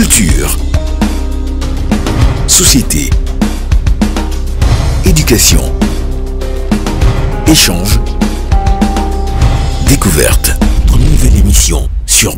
Culture, société, éducation, échange, découverte. Une nouvelle émission sur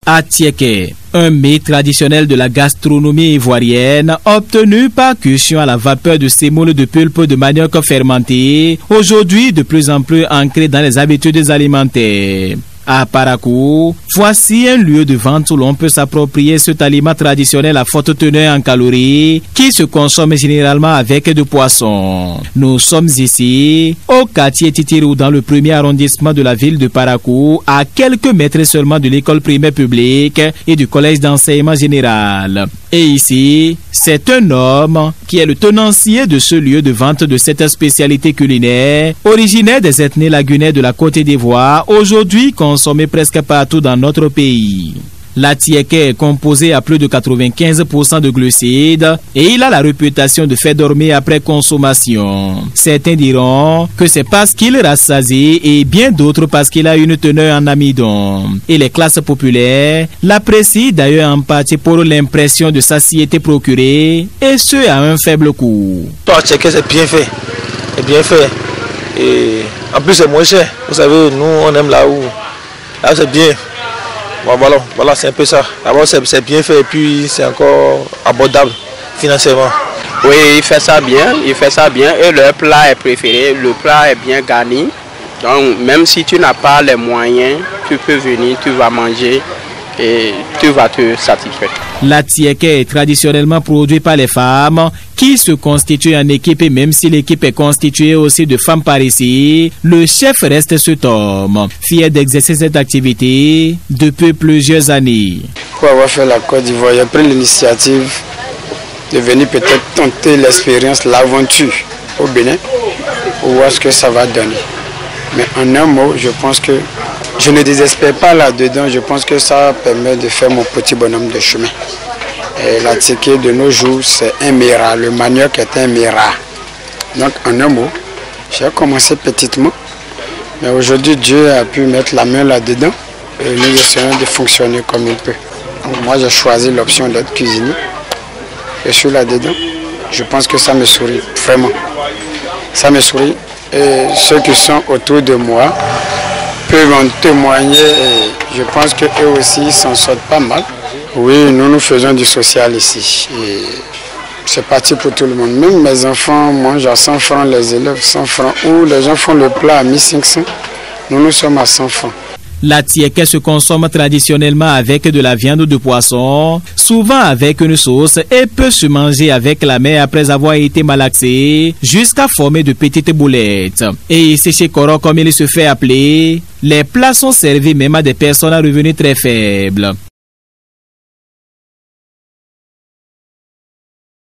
Atieke, un mets traditionnel de la gastronomie ivoirienne, obtenu par cuisson à la vapeur de sémoule de pulpe de manioc fermenté, aujourd'hui de plus en plus ancré dans les habitudes alimentaires. À Parakou, voici un lieu de vente où l'on peut s'approprier cet aliment traditionnel à forte teneur en calories qui se consomme généralement avec du poisson. Nous sommes ici au quartier Titirou dans le premier arrondissement de la ville de Parakou, à quelques mètres seulement de l'école primaire publique et du collège d'enseignement général. Et ici, c'est un homme qui est le tenancier de ce lieu de vente de cette spécialité culinaire, originaire des ethnies lagunaires de la Côte d'Ivoire, aujourd'hui consommée presque partout dans notre pays. L'atieke est composé à plus de 95% de glucides et il a la réputation de faire dormir après consommation. Certains diront que c'est parce qu'il rassasie et bien d'autres parce qu'il a une teneur en amidon. Et les classes populaires l'apprécient d'ailleurs en partie pour l'impression de satiété procurée et ce à un faible coût. L'atieke c'est bien fait, et en plus c'est moins cher. Vous savez, nous on aime là où c'est bien. Voilà, c'est un peu ça. D'abord, c'est bien fait et puis c'est encore abordable financièrement. Oui, il fait ça bien et leur plat est préféré. Le plat est bien garni. Donc, même si tu n'as pas les moyens, tu peux venir, tu vas manger et tu vas te satisfaire. L'atieke est traditionnellement produit par les femmes qui se constituent en équipe et même si l'équipe est constituée aussi de femmes par ici, le chef reste cet homme, fier d'exercer cette activité depuis plusieurs années. Pour avoir fait la Côte d'Ivoire, j'ai pris l'initiative de venir peut-être tenter l'expérience, l'aventure au Bénin, pour voir ce que ça va donner. Mais en un mot, je pense que je ne désespère pas là-dedans, je pense que ça permet de faire mon petit bonhomme de chemin. L'atieke de nos jours, c'est un mira, le manioc est un mira. Donc en un mot, j'ai commencé petitement, mais aujourd'hui Dieu a pu mettre la main là-dedans et nous essayons de fonctionner comme il peut. Donc, moi j'ai choisi l'option d'être cuisinier, je suis là-dedans, je pense que ça me sourit, vraiment. Ça me sourit et ceux qui sont autour de moi peuvent en témoigner et je pense qu'eux aussi s'en sortent pas mal. Oui, nous faisons du social ici et c'est parti pour tout le monde. Même mes enfants mangent à 100 francs, les élèves 100 francs ou les gens font le plat à 1500. Nous sommes à 100 francs. L'atieke se consomme traditionnellement avec de la viande ou de poisson, souvent avec une sauce et peut se manger avec la main après avoir été malaxé jusqu'à former de petites boulettes. Et ici chez Koro, comme il se fait appeler, les plats sont servis même à des personnes à revenus très faibles.